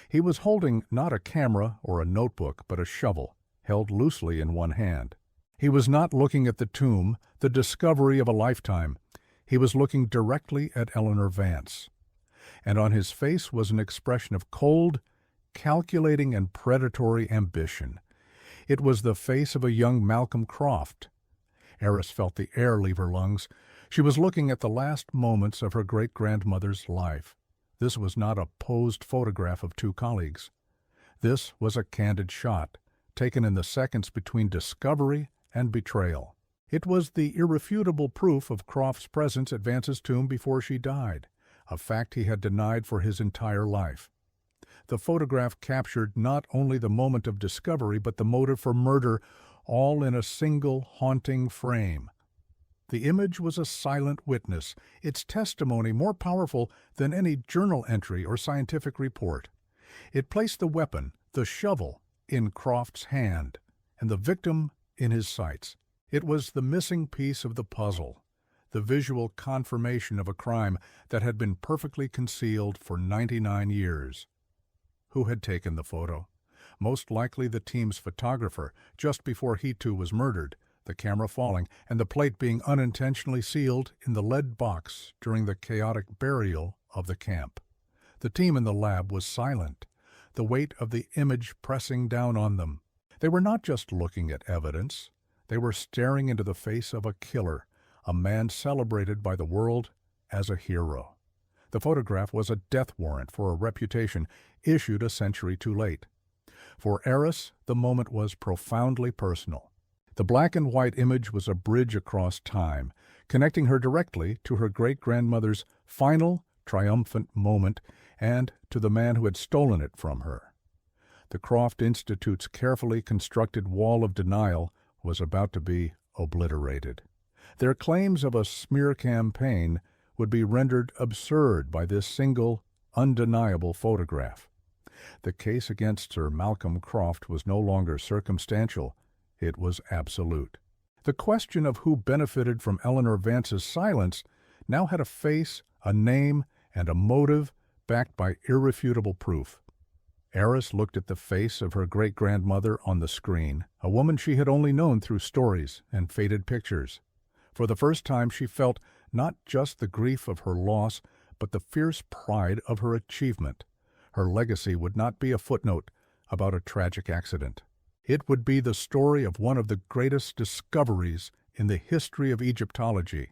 He was holding not a camera or a notebook, but a shovel, held loosely in one hand. He was not looking at the tomb, the discovery of a lifetime. He was looking directly at Eleanor Vance. And on his face was an expression of cold, calculating and predatory ambition. It was the face of a young Malcolm Croft. Eris felt the air leave her lungs. She was looking at the last moments of her great-grandmother's life. This was not a posed photograph of two colleagues. This was a candid shot, taken in the seconds between discovery and betrayal. It was the irrefutable proof of Croft's presence at Vance's tomb before she died, a fact he had denied for his entire life. The photograph captured not only the moment of discovery but the motive for murder, all in a single haunting frame. The image was a silent witness, its testimony more powerful than any journal entry or scientific report. It placed the weapon, the shovel, in Croft's hand, and the victim in his sights. It was the missing piece of the puzzle, the visual confirmation of a crime that had been perfectly concealed for 99 years. Who had taken the photo? Most likely the team's photographer, just before he too was murdered, the camera falling and the plate being unintentionally sealed in the lead box during the chaotic burial of the camp. The team in the lab was silent, the weight of the image pressing down on them. They were not just looking at evidence. They were staring into the face of a killer, a man celebrated by the world as a hero. The photograph was a death warrant for a reputation issued a century too late. For Eris, the moment was profoundly personal. The black and white image was a bridge across time, connecting her directly to her great-grandmother's final, triumphant moment and to the man who had stolen it from her. The Croft Institute's carefully constructed wall of denial was about to be obliterated. Their claims of a smear campaign would be rendered absurd by this single, undeniable photograph. The case against Sir Malcolm Croft was no longer circumstantial, it was absolute. The question of who benefited from Eleanor Vance's silence now had a face, a name, and a motive backed by irrefutable proof. Eris looked at the face of her great-grandmother on the screen, a woman she had only known through stories and faded pictures. For the first time she felt not just the grief of her loss, but the fierce pride of her achievement. Her legacy would not be a footnote about a tragic accident. It would be the story of one of the greatest discoveries in the history of Egyptology,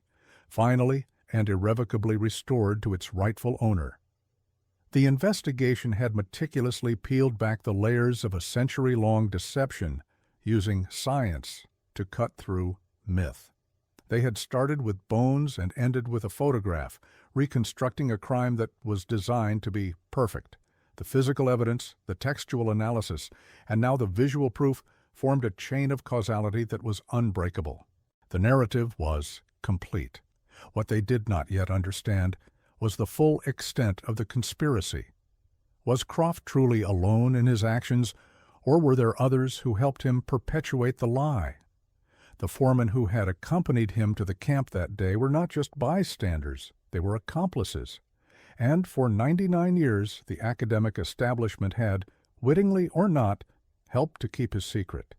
finally and irrevocably restored to its rightful owner. The investigation had meticulously peeled back the layers of a century-long deception, using science to cut through myth. They had started with bones and ended with a photograph, reconstructing a crime that was designed to be perfect. The physical evidence, the textual analysis, and now the visual proof formed a chain of causality that was unbreakable. The narrative was complete. What they did not yet understand was the full extent of the conspiracy. Was Croft truly alone in his actions, or were there others who helped him perpetuate the lie? The foremen who had accompanied him to the camp that day were not just bystanders, they were accomplices. And for 99 years the academic establishment had, wittingly or not, helped to keep his secret.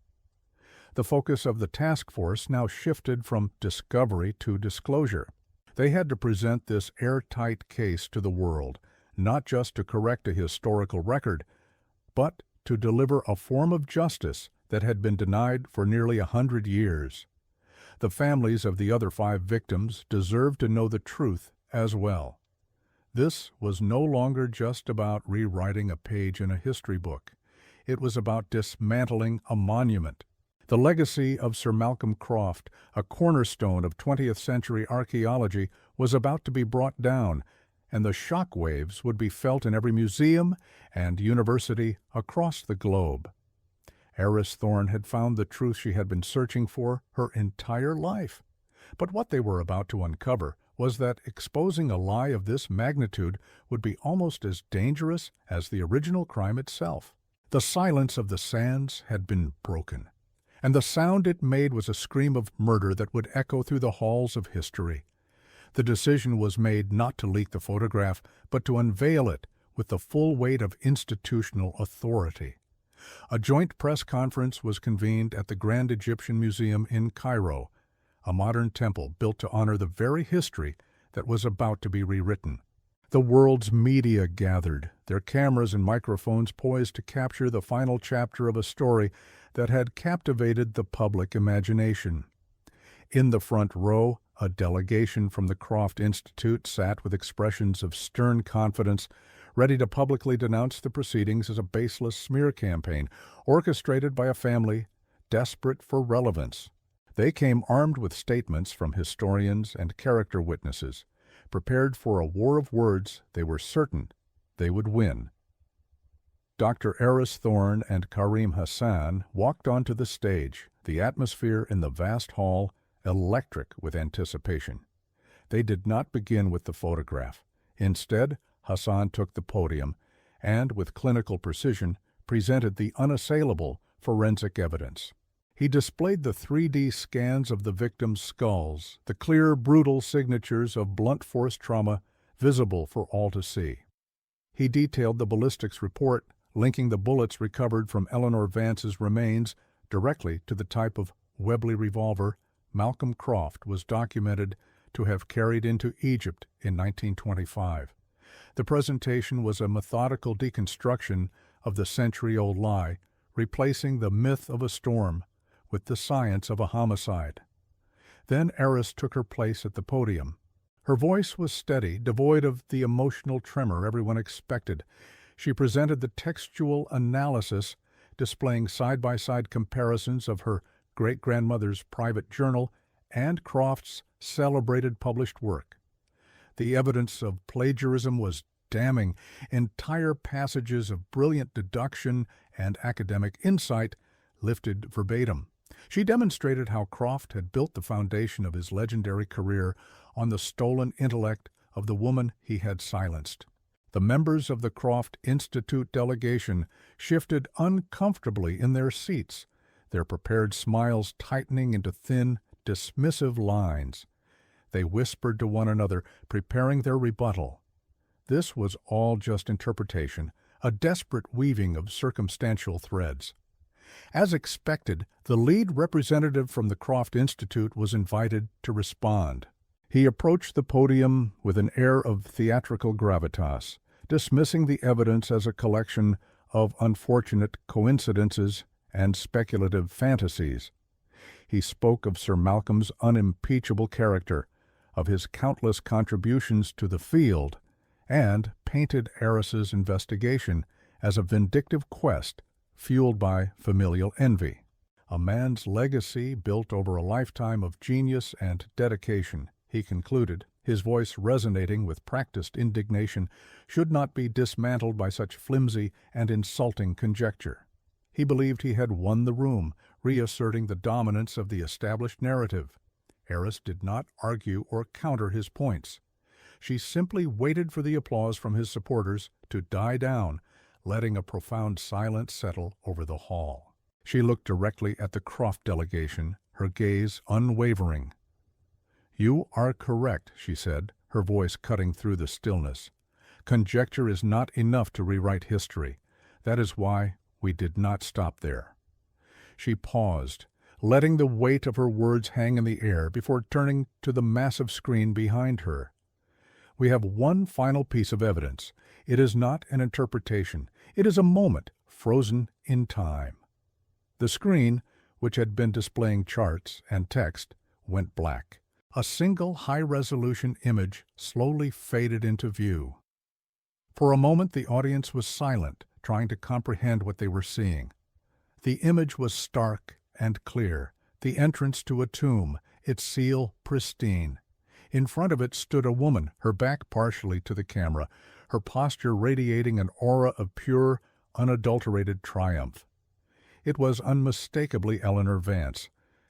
The focus of the task force now shifted from discovery to disclosure. They had to present this airtight case to the world, not just to correct a historical record, but to deliver a form of justice that had been denied for nearly 100 years. The families of the other 5 victims deserved to know the truth as well. This was no longer just about rewriting a page in a history book. It was about dismantling a monument. The legacy of Sir Malcolm Croft, a cornerstone of 20th century archaeology, was about to be brought down, and the shock waves would be felt in every museum and university across the globe. Eris Thorne had found the truth she had been searching for her entire life. But what they were about to uncover was that exposing a lie of this magnitude would be almost as dangerous as the original crime itself. The silence of the sands had been broken, and the sound it made was a scream of murder that would echo through the halls of history. The decision was made not to leak the photograph, but to unveil it with the full weight of institutional authority. A joint press conference was convened at the Grand Egyptian Museum in Cairo, a modern temple built to honor the very history that was about to be rewritten. The world's media gathered, their cameras and microphones poised to capture the final chapter of a story that had captivated the public imagination. In the front row, a delegation from the Croft Institute sat with expressions of stern confidence, ready to publicly denounce the proceedings as a baseless smear campaign orchestrated by a family desperate for relevance. They came armed with statements from historians and character witnesses, prepared for a war of words they were certain they would win. Dr. Eris Thorne and Karim Hassan walked onto the stage, the atmosphere in the vast hall electric with anticipation. They did not begin with the photograph. Instead, Hassan took the podium and, with clinical precision, presented the unassailable forensic evidence. He displayed the 3D scans of the victims' skulls, the clear, brutal signatures of blunt force trauma visible for all to see. He detailed the ballistics report, linking the bullets recovered from Eleanor Vance's remains directly to the type of Webley revolver Malcolm Croft was documented to have carried into Egypt in 1925. The presentation was a methodical deconstruction of the century-old lie, replacing the myth of a storm with the science of a homicide. Then Eris took her place at the podium. Her voice was steady, devoid of the emotional tremor everyone expected. She presented the textual analysis, displaying side-by-side comparisons of her great-grandmother's private journal and Croft's celebrated published work. The evidence of plagiarism was damning. Entire passages of brilliant deduction and academic insight lifted verbatim. She demonstrated how Croft had built the foundation of his legendary career on the stolen intellect of the woman he had silenced. The members of the Croft Institute delegation shifted uncomfortably in their seats, their prepared smiles tightening into thin, dismissive lines. They whispered to one another, preparing their rebuttal. This was all just interpretation, a desperate weaving of circumstantial threads. As expected, the lead representative from the Croft Institute was invited to respond. He approached the podium with an air of theatrical gravitas, dismissing the evidence as a collection of unfortunate coincidences and speculative fantasies. He spoke of Sir Malcolm's unimpeachable character, of his countless contributions to the field, and painted Eris's investigation as a vindictive quest fueled by familial envy. A man's legacy built over a lifetime of genius and dedication, he concluded, his voice resonating with practiced indignation, should not be dismantled by such flimsy and insulting conjecture. He believed he had won the room, reasserting the dominance of the established narrative. Eris did not argue or counter his points. She simply waited for the applause from his supporters to die down, letting a profound silence settle over the hall. She looked directly at the Croft delegation, her gaze unwavering. "You are correct," she said, her voice cutting through the stillness. "Conjecture is not enough to rewrite history. That is why we did not stop there." She paused, letting the weight of her words hang in the air before turning to the massive screen behind her. "We have one final piece of evidence. It is not an interpretation. It is a moment frozen in time." The screen, which had been displaying charts and text, went black. A single high-resolution image slowly faded into view. For a moment the audience was silent, trying to comprehend what they were seeing. The image was stark and clear, the entrance to a tomb, its seal pristine. In front of it stood a woman, her back partially to the camera, her posture radiating an aura of pure, unadulterated triumph. It was unmistakably Eleanor Vance,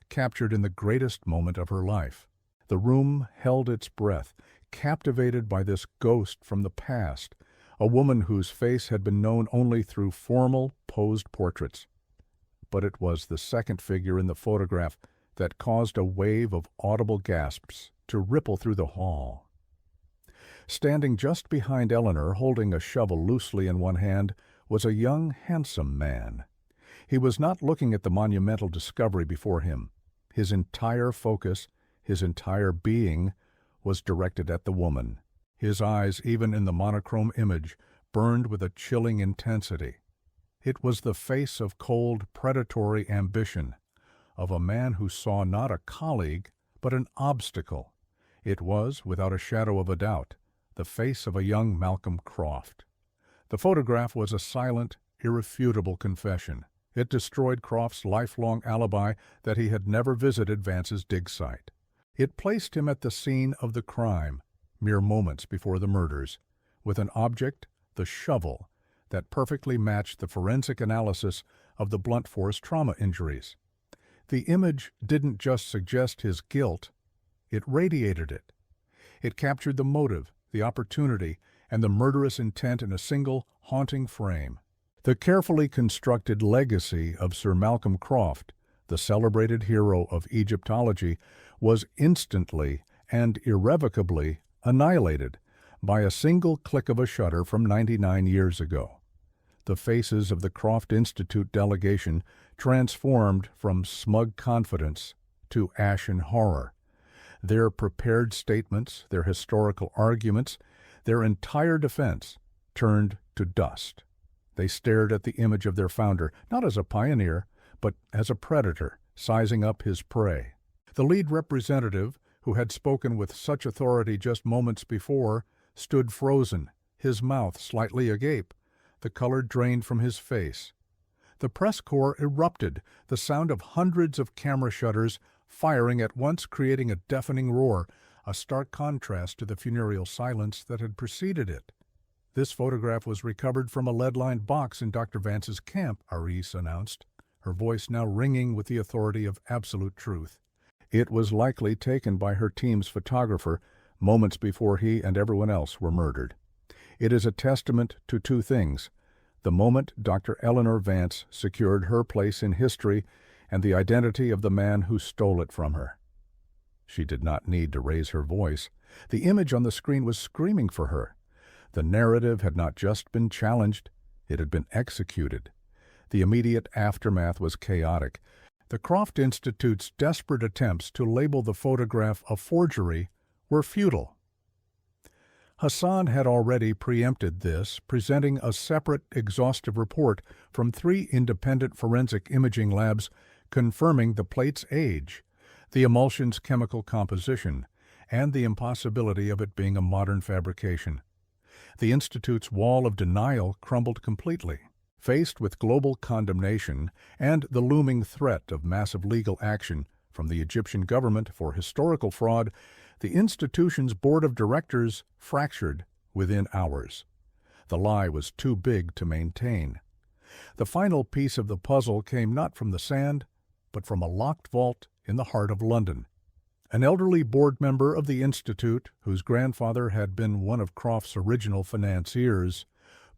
captured in the greatest moment of her life. The room held its breath, captivated by this ghost from the past, a woman whose face had been known only through formal, posed portraits. But it was the second figure in the photograph that caused a wave of audible gasps to ripple through the hall. Standing just behind Eleanor, holding a shovel loosely in one hand, was a young, handsome man. He was not looking at the monumental discovery before him. His entire focus, his entire being, was directed at the woman. His eyes, even in the monochrome image, burned with a chilling intensity. It was the face of cold, predatory ambition, of a man who saw not a colleague, but an obstacle. It was, without a shadow of a doubt, the face of a young Malcolm Croft. The photograph was a silent, irrefutable confession. It destroyed Croft's lifelong alibi that he had never visited Vance's dig site. It placed him at the scene of the crime, mere moments before the murders, with an object, the shovel, that perfectly matched the forensic analysis of the blunt force trauma injuries. The image didn't just suggest his guilt, it radiated it. It captured the motive, the opportunity, and the murderous intent in a single, haunting frame. The carefully constructed legacy of Sir Malcolm Croft, the celebrated hero of Egyptology, was instantly and irrevocably annihilated by a single click of a shutter from 99 years ago. The faces of the Croft Institute delegation transformed from smug confidence to ashen horror. Their prepared statements, their historical arguments, their entire defense turned to dust. They stared at the image of their founder, not as a pioneer, but as a predator, sizing up his prey. The lead representative, who had spoken with such authority just moments before, stood frozen, his mouth slightly agape, the color drained from his face. The press corps erupted, the sound of hundreds of camera shutters firing at once, creating a deafening roar, a stark contrast to the funereal silence that had preceded it. This photograph was recovered from a lead-lined box in Dr. Vance's camp, Aris announced, her voice now ringing with the authority of absolute truth. It was likely taken by her team's photographer moments before he and everyone else were murdered. It is a testament to two things: the moment Dr. Eleanor Vance secured her place in history and the identity of the man who stole it from her. She did not need to raise her voice. The image on the screen was screaming for her. The narrative had not just been challenged, it had been executed. The immediate aftermath was chaotic. The Croft Institute's desperate attempts to label the photograph a forgery were futile. Hassan had already preempted this, presenting a separate, exhaustive report from 3 independent forensic imaging labs confirming the plate's age, the emulsion's chemical composition, and the impossibility of it being a modern fabrication. The Institute's wall of denial crumbled completely. Faced with global condemnation and the looming threat of massive legal action from the Egyptian government for historical fraud, the institution's board of directors fractured within hours. The lie was too big to maintain. The final piece of the puzzle came not from the sand, but from a locked vault in the heart of London. An elderly board member of the Institute, whose grandfather had been one of Croft's original financiers,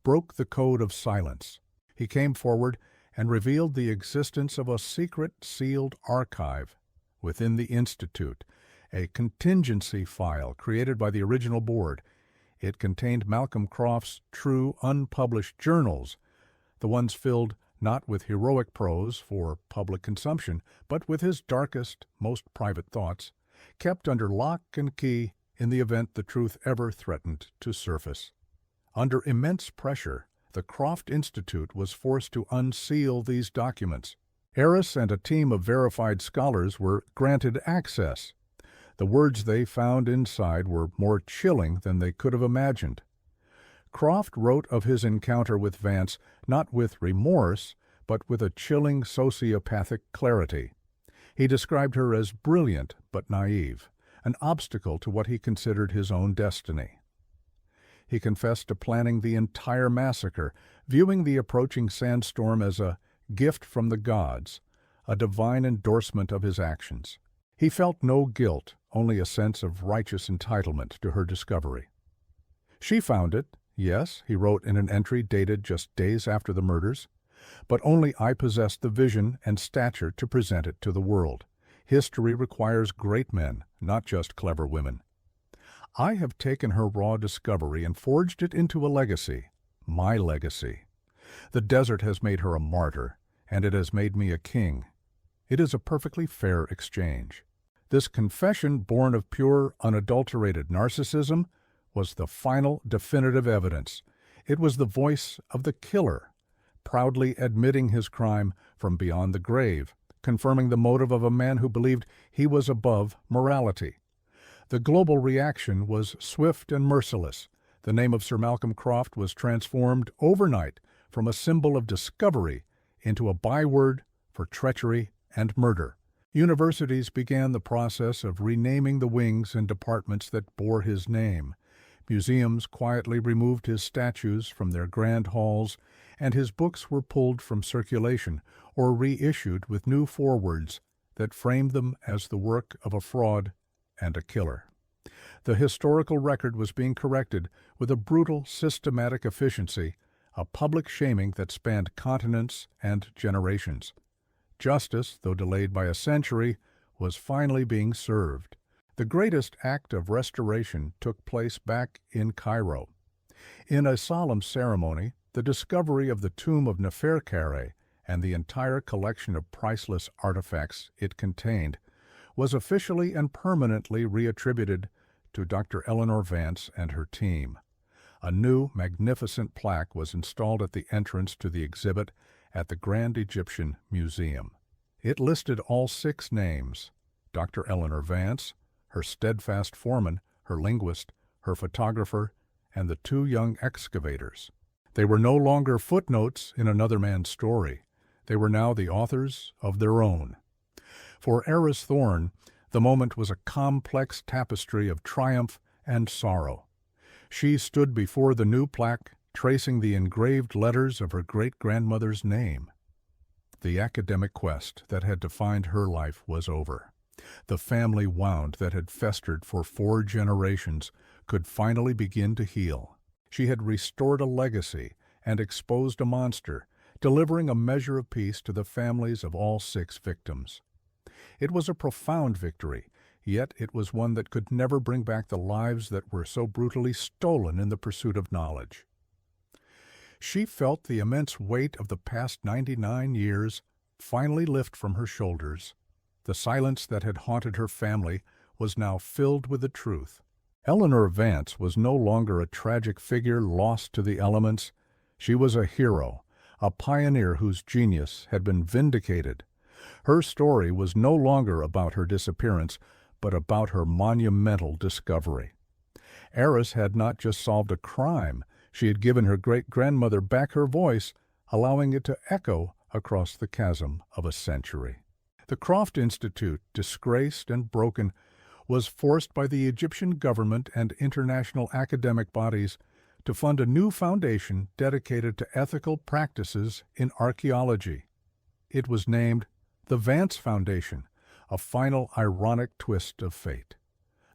broke the code of silence. He came forward and revealed the existence of a secret sealed archive within the Institute, a contingency file created by the original board. It contained Malcolm Croft's true unpublished journals, the ones filled not with heroic prose for public consumption, but with his darkest, most private thoughts, kept under lock and key in the event the truth ever threatened to surface. Under immense pressure, the Croft Institute was forced to unseal these documents. Eris and a team of verified scholars were granted access. The words they found inside were more chilling than they could have imagined. Croft wrote of his encounter with Vance not with remorse, but with a chilling sociopathic clarity. He described her as brilliant but naive, an obstacle to what he considered his own destiny. He confessed to planning the entire massacre, viewing the approaching sandstorm as a gift from the gods, a divine endorsement of his actions. He felt no guilt, only a sense of righteous entitlement to her discovery. She found it, yes, he wrote in an entry dated just days after the murders, but only I possessed the vision and stature to present it to the world. History requires great men, not just clever women. I have taken her raw discovery and forged it into a legacy, my legacy. The desert has made her a martyr, and it has made me a king. It is a perfectly fair exchange. This confession, born of pure, unadulterated narcissism, was the final, definitive evidence. It was the voice of the killer, proudly admitting his crime from beyond the grave, confirming the motive of a man who believed he was above morality. The global reaction was swift and merciless. The name of Sir Malcolm Croft was transformed overnight from a symbol of discovery into a byword for treachery and murder. Universities began the process of renaming the wings and departments that bore his name. Museums quietly removed his statues from their grand halls, and his books were pulled from circulation or reissued with new forewords that framed them as the work of a fraud and a killer. The historical record was being corrected with a brutal, systematic efficiency, a public shaming that spanned continents and generations. Justice, though delayed by a century, was finally being served. The greatest act of restoration took place back in Cairo. In a solemn ceremony, the discovery of the tomb of Neferkare and the entire collection of priceless artifacts it contained was officially and permanently reattributed to Dr. Eleanor Vance and her team. A new, magnificent plaque was installed at the entrance to the exhibit at the Grand Egyptian Museum. It listed all 6 names: Dr. Eleanor Vance, her steadfast foreman, her linguist, her photographer, and the 2 young excavators. They were no longer footnotes in another man's story. They were now the authors of their own. For Eris Thorne, the moment was a complex tapestry of triumph and sorrow. She stood before the new plaque, tracing the engraved letters of her great-grandmother's name. The academic quest that had defined her life was over. The family wound that had festered for 4 generations could finally begin to heal. She had restored a legacy and exposed a monster, delivering a measure of peace to the families of all 6 victims. It was a profound victory, yet it was one that could never bring back the lives that were so brutally stolen in the pursuit of knowledge. She felt the immense weight of the past 99 years finally lift from her shoulders. The silence that had haunted her family was now filled with the truth. Eleanor Vance was no longer a tragic figure lost to the elements. She was a hero, a pioneer whose genius had been vindicated. Her story was no longer about her disappearance, but about her monumental discovery. Eris had not just solved a crime, she had given her great-grandmother back her voice, allowing it to echo across the chasm of a century. The Croft Institute, disgraced and broken, was forced by the Egyptian government and international academic bodies to fund a new foundation dedicated to ethical practices in archaeology. It was named the Vance Foundation, a final ironic twist of fate.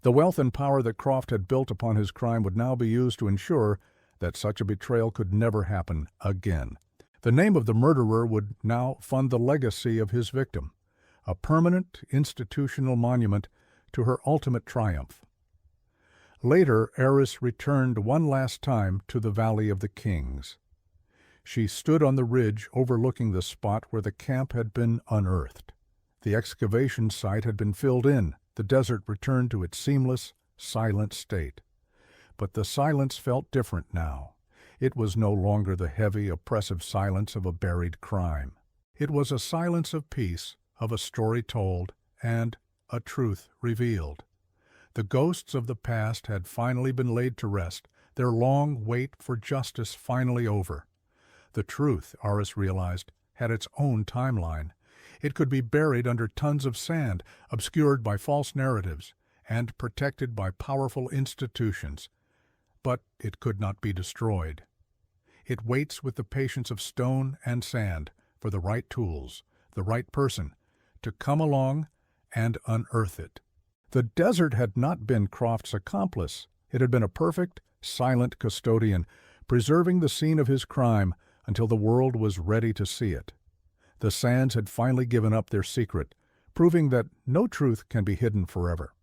The wealth and power that Croft had built upon his crime would now be used to ensure that such a betrayal could never happen again. The name of the murderer would now fund the legacy of his victim, a permanent institutional monument to her ultimate triumph. Later, Eris returned one last time to the Valley of the Kings. She stood on the ridge overlooking the spot where the camp had been unearthed. The excavation site had been filled in, the desert returned to its seamless, silent state. But the silence felt different now. It was no longer the heavy, oppressive silence of a buried crime. It was a silence of peace, of a story told, and a truth revealed. The ghosts of the past had finally been laid to rest, their long wait for justice finally over. The truth, Aris realized, had its own timeline. It could be buried under tons of sand, obscured by false narratives, and protected by powerful institutions. But it could not be destroyed. It waits with the patience of stone and sand for the right tools, the right person, to come along and unearth it. The desert had not been Croft's accomplice. It had been a perfect, silent custodian, preserving the scene of his crime until the world was ready to see it. The sands had finally given up their secret, proving that no truth can be hidden forever.